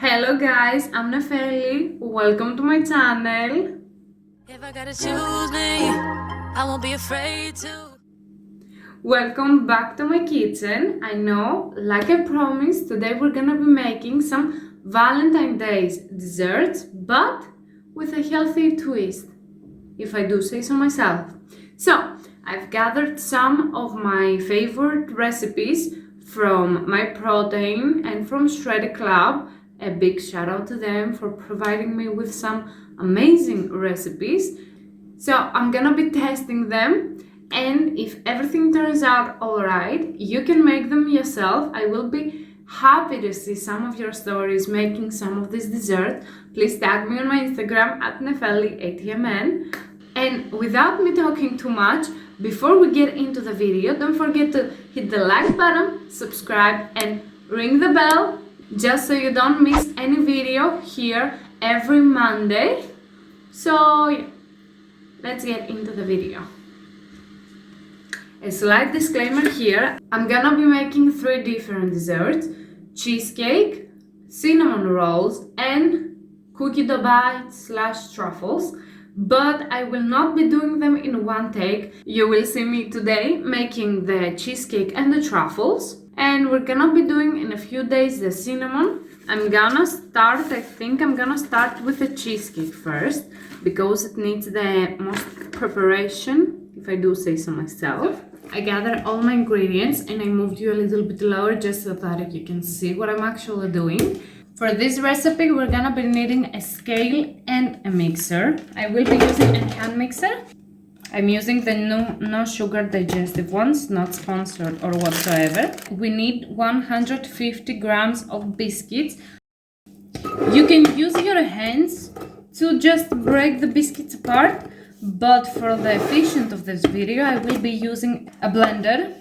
Hello guys, I'm Nefeli. Welcome to my channel. If I gotta choose me, I won't be afraid to. Welcome back to my kitchen. I know, like I promised, today we're gonna be making some Valentine's Day desserts, but with a healthy twist, if I do say so myself. So, I've gathered some of my favorite recipes from myprotein and from Shreddy Club. A big shout out to them for providing me with some amazing recipes. So I'm gonna be testing them, and if everything turns out alright, you can make them yourself. I will be happy to see some of your stories making some of this dessert. Please tag me on my Instagram at Nefeli Atmn. And without me talking too much, before we get into the video, don't forget to hit the like button, subscribe and ring the bell just so you don't miss any video here every Monday. So yeah, let's get into the video. A slight disclaimer here, I'm gonna be making 3 different desserts: cheesecake, cinnamon rolls and cookie dough bites / truffles. But I will not be doing them in one take. You will see me today making the cheesecake and the truffles, and we're gonna be doing in a few days the cinnamon. I think I'm gonna start with the cheesecake first because it needs the most preparation, if I do say so myself. I gathered all my ingredients and I moved you a little bit lower just so that you can see what I'm actually doing. For this recipe, we're gonna be needing a scale and a mixer. I will be using a hand mixer. I'm using the no sugar digestive ones, not sponsored or whatsoever. We need 150 grams of biscuits. You can use your hands to just break the biscuits apart, but for the efficiency of this video, I will be using a blender.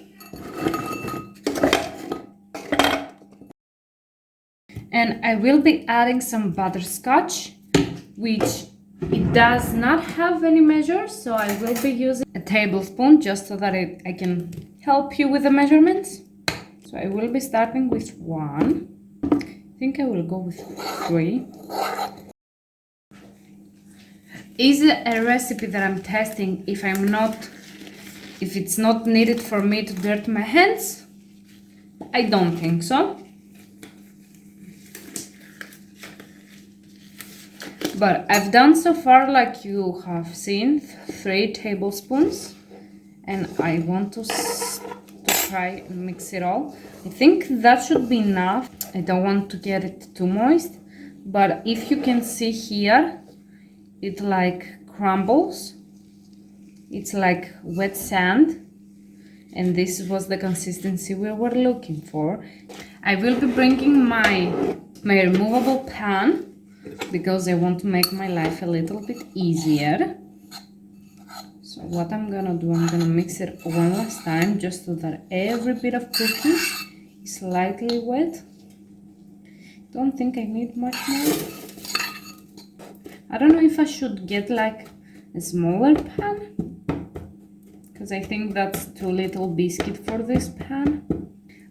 And I will be adding some butterscotch, which it does not have any measures, so I will be using a tablespoon just so that I can help you with the measurements. So I will be starting with 1. I think I will go with 3. Is a recipe that I'm testing if it's not needed for me to dirty my hands? I don't think so. But I've done so far, like you have seen, 3 tablespoons, and I want to try and mix it all. I think that should be enough. I don't want to get it too moist, but if you can see here, it like crumbles. It's like wet sand, and this was the consistency we were looking for. I will be bringing my removable pan because I want to make my life a little bit easier. So what I'm gonna do, I'm gonna mix it one last time just so that every bit of cookie is slightly wet. Don't think I need much more. I don't know if I should get like a smaller pan, because I think that's too little biscuit for this pan.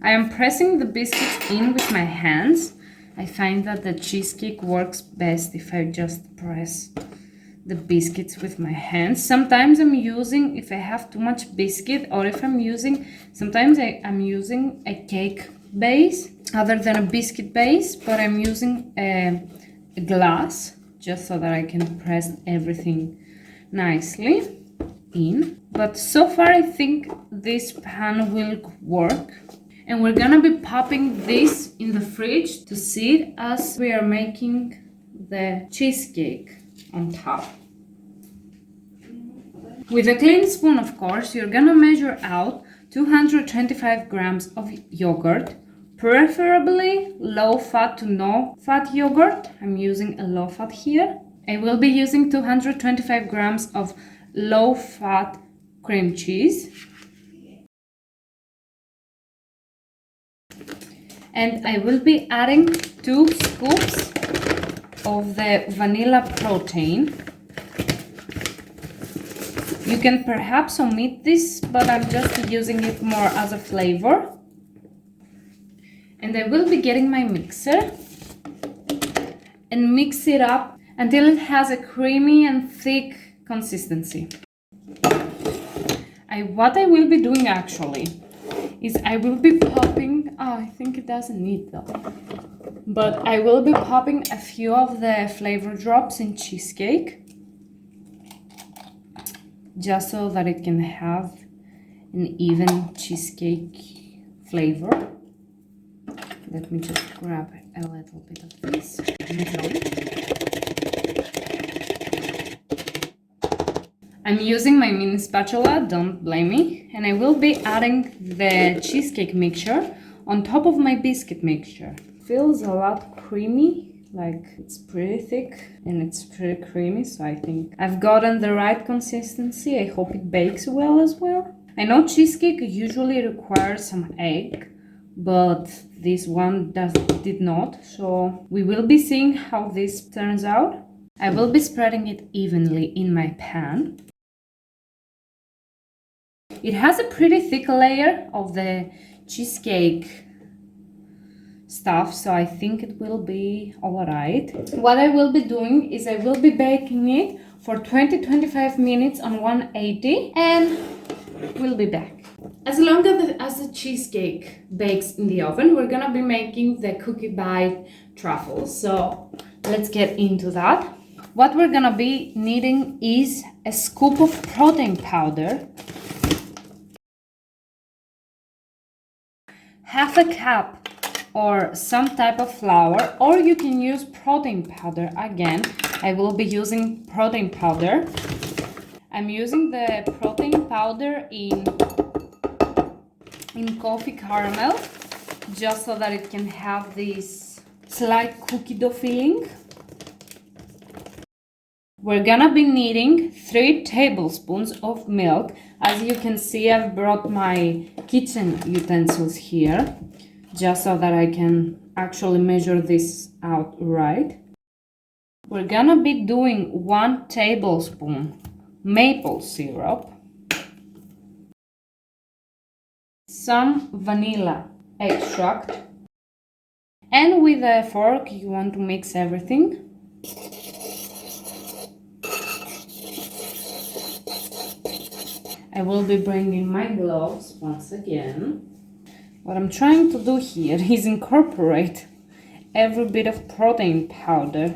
I am pressing the biscuits in with my hands. I find that the cheesecake works best if I just press the biscuits with my hands. Sometimes I'm using, if I have too much biscuit, or if I'm using, sometimes I'm using a cake base other than a biscuit base, but I'm using a glass just so that I can press everything nicely in. But so far I think this pan will work. And we're gonna be popping this in the fridge to sit as we are making the cheesecake on top. With a clean spoon, of course, you're gonna measure out 225 grams of yogurt, preferably low fat to no fat yogurt. I'm using a low fat here. I will be using 225 grams of low fat cream cheese. And I will be adding 2 scoops of the vanilla protein. You can perhaps omit this, but I'm just using it more as a flavor. And I will be getting my mixer. and mix it up until it has a creamy and thick consistency. What I will be doing actually is I will be popping, I think it doesn't need though, but I will be popping a few of the flavor drops in cheesecake just so that it can have an even cheesecake flavor. Let me just grab a little bit of this. I'm using my mini spatula, don't blame me, and I will be adding the cheesecake mixture on top of my biscuit mixture. Feels a lot creamy, like it's pretty thick and it's pretty creamy, so I think I've gotten the right consistency. I hope it bakes well as well. I know cheesecake usually requires some egg, but this one did not, so we will be seeing how this turns out. I will be spreading it evenly in my pan. It has a pretty thick layer of the cheesecake stuff, so I think it will be alright. What I will be doing is I will be baking it for 20-25 minutes on 180 and we'll be back. As long as the cheesecake bakes in the oven, we're gonna be making the cookie bite truffles. So let's get into that. What we're gonna be needing is a scoop of protein powder, half a cup or some type of flour, or you can use protein powder. Again, I will be using protein powder. I'm using the protein powder in coffee caramel, just so that it can have this slight cookie dough feeling. We're gonna be needing 3 tablespoons of milk. As you can see, I've brought my kitchen utensils here, just so that I can actually measure this out right. We're gonna be doing 1 tablespoon maple syrup, some vanilla extract, and with a fork you want to mix everything. I will be bringing my gloves once again. What I'm trying to do here is incorporate every bit of protein powder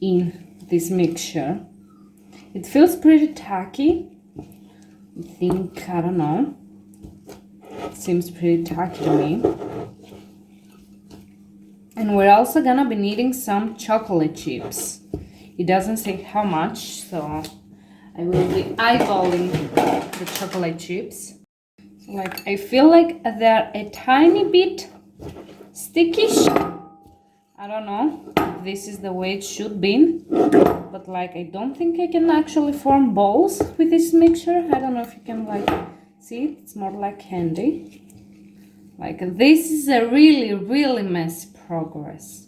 in this mixture. It feels pretty tacky. I don't know. It seems pretty tacky to me. And we're also gonna be needing some chocolate chips. It doesn't say how much, so I will be eyeballing the chocolate chips. So like, I feel like they're a tiny bit stickish. I don't know if this is the way it should be, but like, I don't think I can actually form balls with this mixture. I don't know if you can like see it. It's more like candy. Like, this is a really messy progress.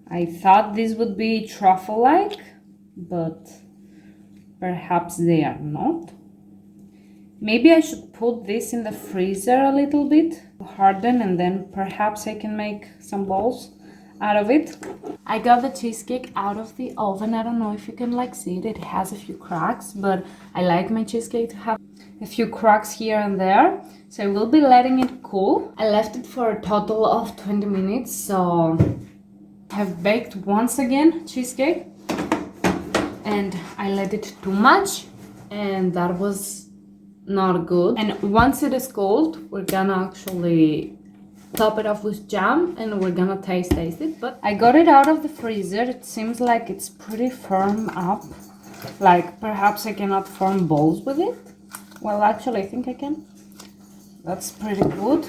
I thought this would be truffle-like, but perhaps they are not. Maybe I should put this in the freezer a little bit to harden, and then perhaps I can make some balls out of it. I got the cheesecake out of the oven. I don't know if you can like see it. It has a few cracks, but I like my cheesecake to have a few cracks here and there. So I will be letting it cool. I left it for a total of 20 minutes. So I have baked once again cheesecake, and I let it too much, and that was not good. And once it is cold, we're gonna actually top it off with jam and we're gonna taste it. But I got it out of the freezer. It seems like it's pretty firm up. Like, perhaps I cannot form balls with it. Well, actually, I think I can. That's pretty good.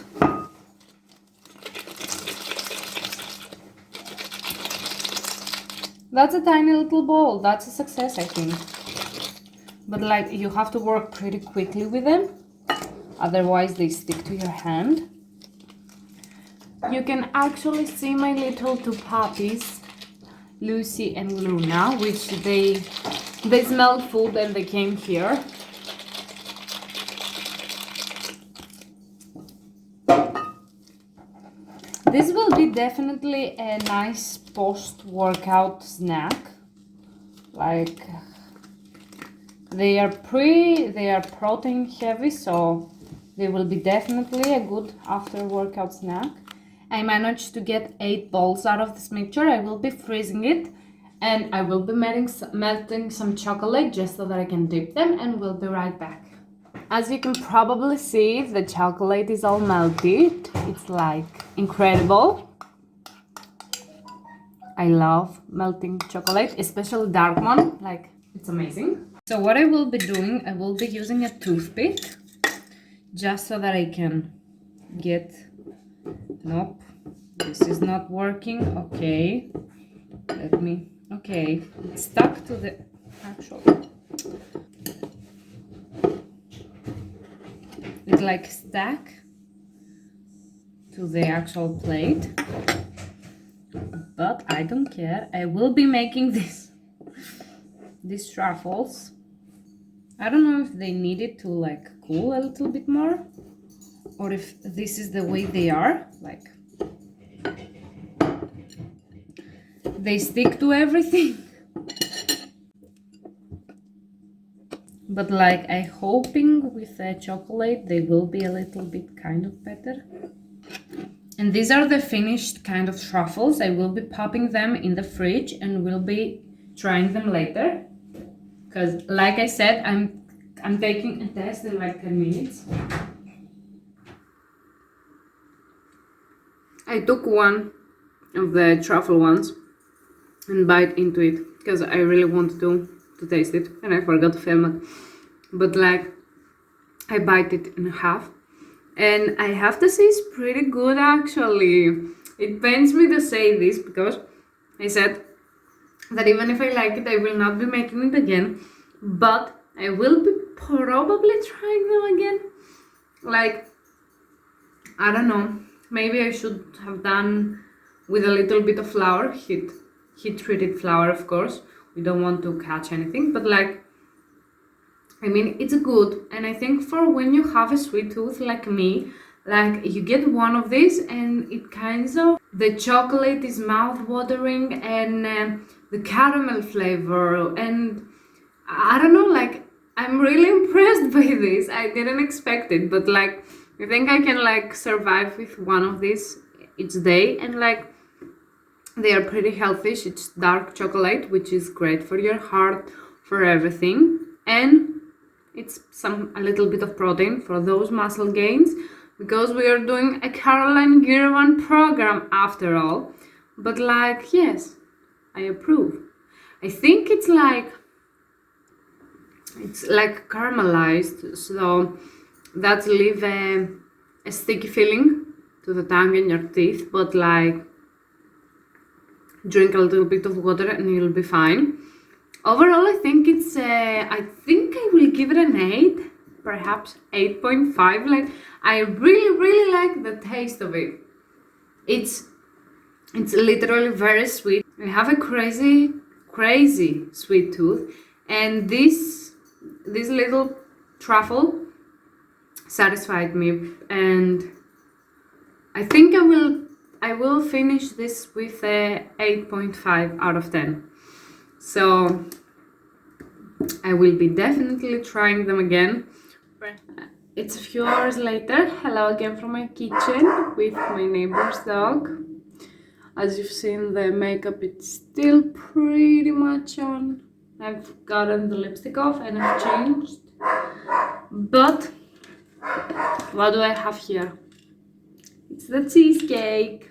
That's a tiny little ball. That's a success, I think. But like, you have to work pretty quickly with them, otherwise they stick to your hand. You can actually see my little 2 puppies, Lucy and Luna, which they smelled food and they came here. This will be definitely a nice post-workout snack. Like, they are protein heavy, so they will be definitely a good after workout snack. I managed to get 8 balls out of this mixture. I will be freezing it, and I will be melting some chocolate just so that I can dip them, and we'll be right back. As you can probably see, the chocolate is all melted. It's like incredible. I love melting chocolate, especially dark one. Like, it's amazing. So what I will be doing, I will be using a toothpick just so that I can get... Nope, this is not working. Okay, let me... Okay, it's stuck to the actual... It's like stuck to the actual plate. But I don't care. I will be making these truffles. I don't know if they needed to like cool a little bit more, or if this is the way they are. Like, they stick to everything. But like, I'm hoping with the chocolate they will be a little bit kind of better. And these are the finished kind of truffles. I will be popping them in the fridge and will be trying them later. Because like I said, I'm taking a test in like 10 minutes. I took one of the truffle ones and bite into it because I really wanted to taste it, and I forgot to film it. But like, I bite it in half, and I have to say it's pretty good actually. It pains me to say this because I said that even if I like it, I will not be making it again, but I will be probably trying them again. Like, I don't know, maybe I should have done with a little bit of flour, heat treated flour, of course. We don't want to catch anything, but like, I mean, it's good. And I think for when you have a sweet tooth like me, like, you get one of these and it kind of, the chocolate is mouth-watering, and the caramel flavor, and I don't know, like, I'm really impressed by this. I didn't expect it, but like, I think I can like survive with one of these each day. And like, they are pretty healthy. It's dark chocolate, which is great for your heart, for everything, and it's a little bit of protein for those muscle gains, because we are doing a Caroline Girvan program after all. But like, yes, I approve. I think it's like caramelized, so that leave a sticky feeling to the tongue and your teeth, but like, drink a little bit of water and you'll be fine. Overall, I think it's I think I will give it an 8, perhaps 8.5. Like, I really like the taste of it. It's literally very sweet. I have a crazy sweet tooth, and this little truffle satisfied me, and I think I will finish this with a 8.5 out of 10. So I will be definitely trying them again. It's a few hours later. Hello again from my kitchen with my neighbor's dog. As you've seen, the makeup is still pretty much on. I've gotten the lipstick off and I've changed. But what do I have here? It's the cheesecake.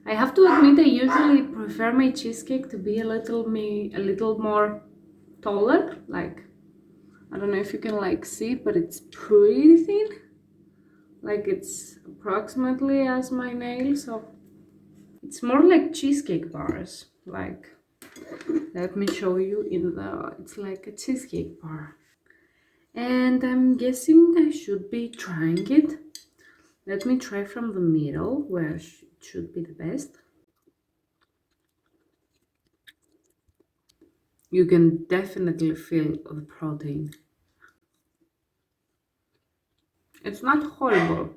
I have to admit, I usually prefer my cheesecake to be a little more taller. Like, I don't know if you can like see, but it's pretty thin. Like, it's approximately as my nail, so it's more like cheesecake bars. Like, let me show you it's like a cheesecake bar. And I'm guessing I should be trying it. Let me try from the middle, where it should be the best. You can definitely feel the protein. It's not horrible.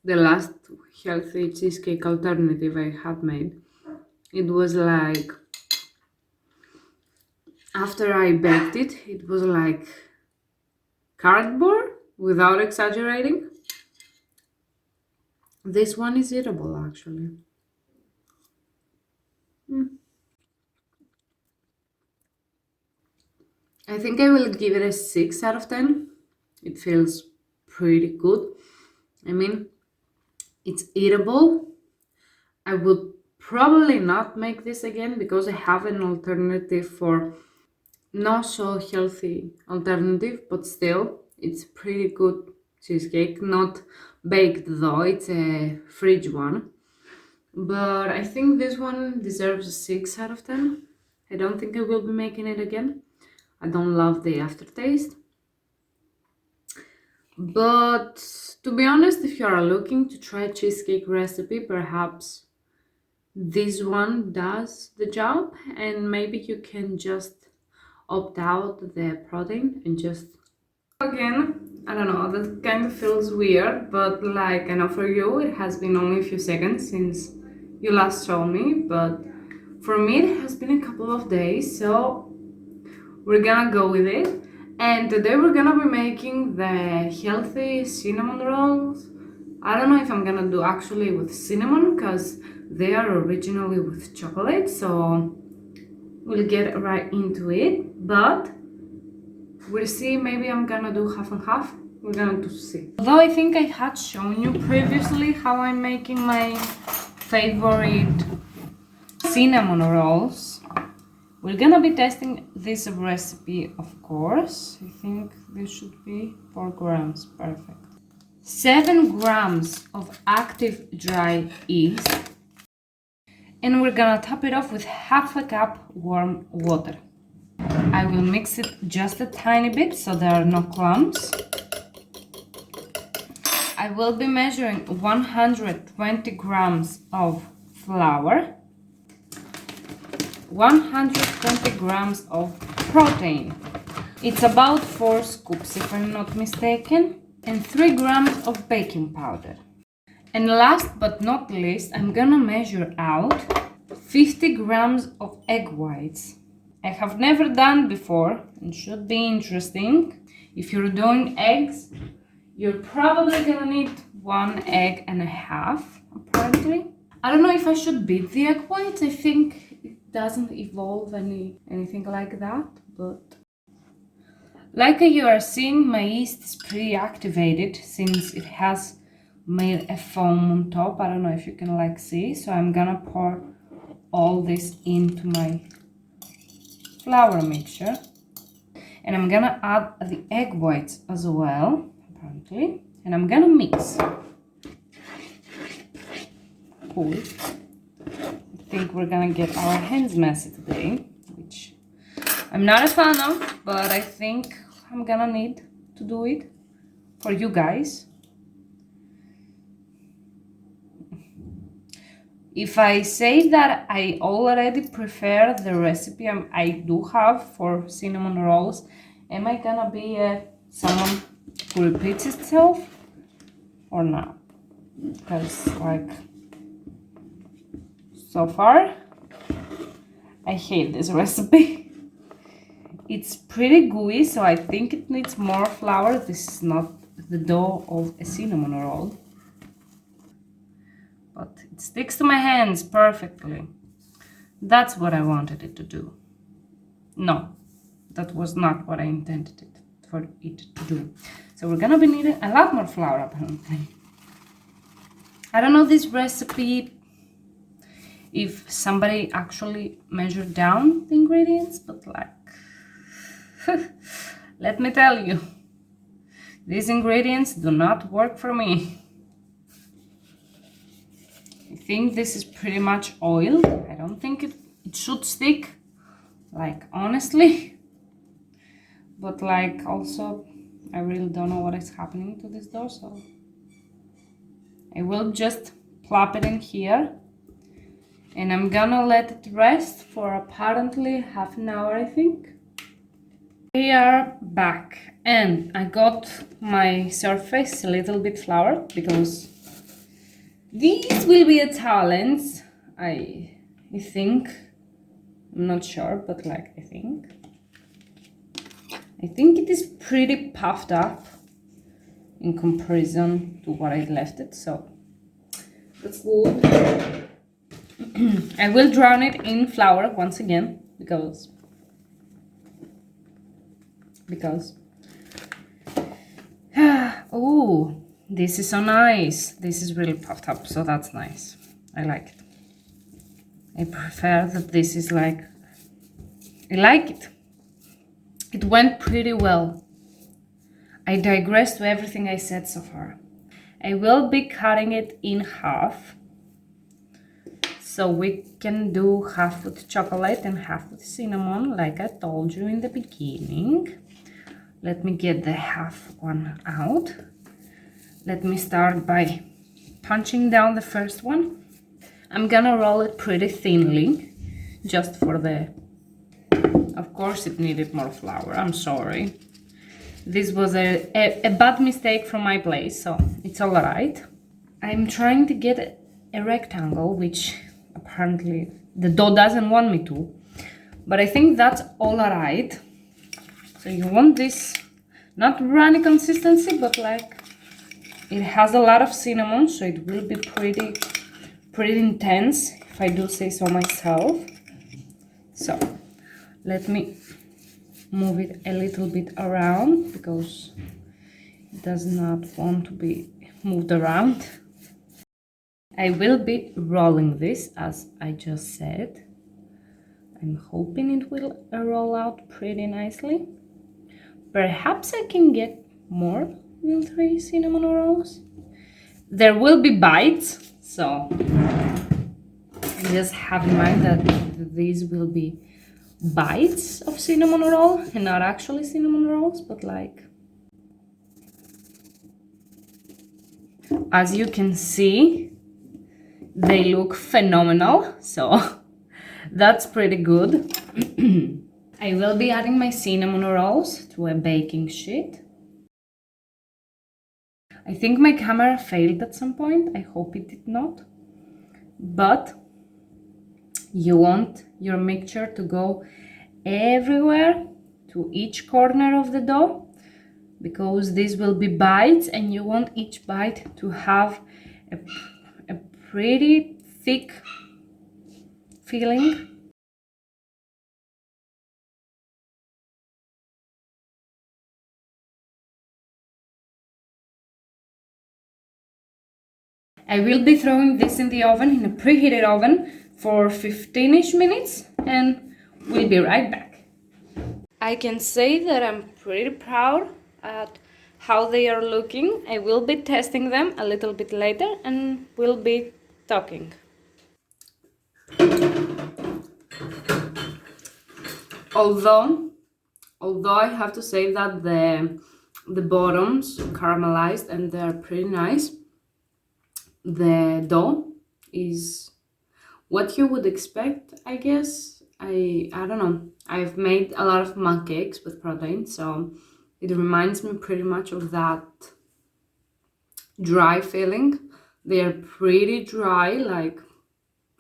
the last healthy cheesecake alternative I had made, it was like, after I baked it, it was like cardboard, without exaggerating. This one is eatable, actually. I think I will give it a 6 out of 10. It feels pretty good. I mean, it's eatable. I would probably not make this again because I have an alternative for not so healthy alternative, but still it's pretty good cheesecake. Not baked though, it's a fridge one. But I think this one deserves a 6 out of 10. I don't think I will be making it again. I don't love the aftertaste. But to be honest, if you are looking to try a cheesecake recipe, perhaps this one does the job, and maybe you can just opt out the protein and just again, I don't know, that kind of feels weird, but like, I know for you it has been only a few seconds since you last saw me, but for me it has been a couple of days, so we're gonna go with it. And today we're gonna be making the healthy cinnamon rolls. I don't know if I'm gonna do actually with cinnamon because they are originally with chocolate, so we'll get right into it. But we'll see, maybe I'm gonna do half and half. We're gonna to see. Although I think I had shown you previously how I'm making my favorite cinnamon rolls. We're gonna be testing this recipe, of course. I think this should be 4 grams, perfect. 7 grams of active dry yeast. And we're gonna top it off with half a cup warm water. I will mix it just a tiny bit so there are no clumps. I will be measuring 120 grams of flour, 120 grams of protein. It's about 4 scoops if I'm not mistaken, and 3 grams of baking powder. And last but not least, I'm gonna measure out 50 grams of egg whites. I have never done before and should be interesting. If you're doing eggs, you're probably gonna need 1 egg and a half, apparently. I don't know if I should beat the egg whites. I think it doesn't evolve anything like that, but like you are seeing, my yeast is pre-activated since it has made a foam on top. I don't know if you can like see, so I'm gonna pour all this into my flour mixture, and I'm gonna add the egg whites as well, apparently, and I'm gonna mix. Cool. I think we're gonna get our hands messy today, which I'm not a fan of, but I think I'm gonna need to do it for you guys. If I say that I already prefer the recipe I do have for cinnamon rolls, am I gonna be someone who repeats itself or not? Because like, so far, I hate this recipe. It's pretty gooey, so I think it needs more flour. This is not the dough of a cinnamon roll, but it sticks to my hands perfectly. That's what I wanted it to do. No, that was not what I intended it for it to do. So we're gonna be needing a lot more flour, apparently. I don't know this recipe if somebody actually measured down the ingredients, but like, let me tell you, these ingredients do not work for me. I think this is pretty much oiled. I don't think it should stick, like, honestly. But like, also, I really don't know what is happening to this dough, so I will just plop it in here, and I'm gonna let it rest for apparently half an hour, I think. We are back, and I got my surface a little bit floured because These will be a talent, I think. I'm not sure, but like I think it is pretty puffed up in comparison to what I left it, so that's good. I will drown it in flour once again because oh, this is so nice. This is really puffed up, so that's nice. I like it. I prefer that this is like, I like it. It went pretty well. I digress to everything I said so far. I will be cutting it in half. So we can do half with chocolate and half with cinnamon, like I told you in the beginning. Let me get the half one out. Let me start by punching down the first one. I'm gonna roll it pretty thinly, just for the... Of course it needed more flour, I'm sorry. This was a bad mistake from my place, so it's all right. I'm trying to get a rectangle, which apparently the dough doesn't want me to, but I think that's all right. So you want this not runny consistency, but like it has a lot of cinnamon, so it will be pretty intense, if I do say so myself. So let me move it a little bit around because it does not want to be moved around. I will be rolling this, as I just said. I'm hoping it will roll out pretty nicely. Perhaps I can get more than 3 cinnamon rolls. There will be bites, so just have in mind that these will be bites of cinnamon roll and not actually cinnamon rolls, but like, as you can see, they look phenomenal, so that's pretty good. I will be adding my cinnamon rolls to a baking sheet. I think my camera failed at some point. I hope it did not. But you want your mixture to go everywhere, to each corner of the dough, because these will be bites and you want each bite to have a pretty thick filling. I will be throwing this in the oven, in a preheated oven, for 15-ish minutes, and we'll be right back. I can say that I'm pretty proud at how they are looking. I will be testing them a little bit later and we'll be talking. Although I have to say that the bottoms caramelized and they're pretty nice, the dough is what you would expect, I guess. I don't know. I've made a lot of mug cakes with protein, so it reminds me pretty much of that dry feeling. They are pretty dry, like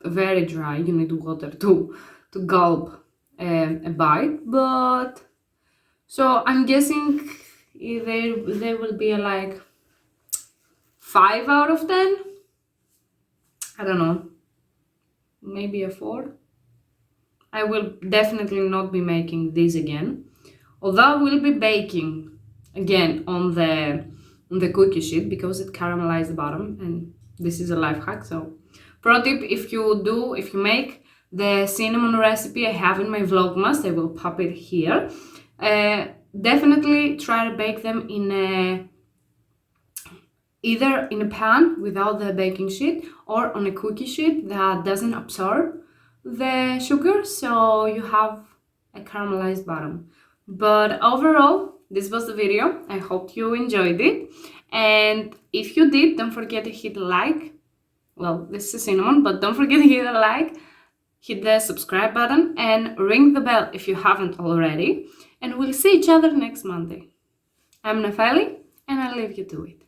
very dry. You need water to gulp a bite, but so I'm guessing they will be like 5 out of 10. I don't know, maybe a 4. I will definitely not be making these again, although I will be baking again on the cookie sheet because it caramelized the bottom, and this is a life hack. So pro tip, if you make the cinnamon recipe I have in my vlogmas, I will pop it here. Definitely try to bake them in either in a pan without the baking sheet or on a cookie sheet that doesn't absorb the sugar, so you have a caramelized bottom. But overall, this was the video. I hope you enjoyed it, and if you did, don't forget to hit like. Well, this is cinnamon, but don't forget to hit a like, hit the subscribe button, and ring the bell if you haven't already, and we'll see each other next Monday. I'm Nefeli, and I'll leave you to it.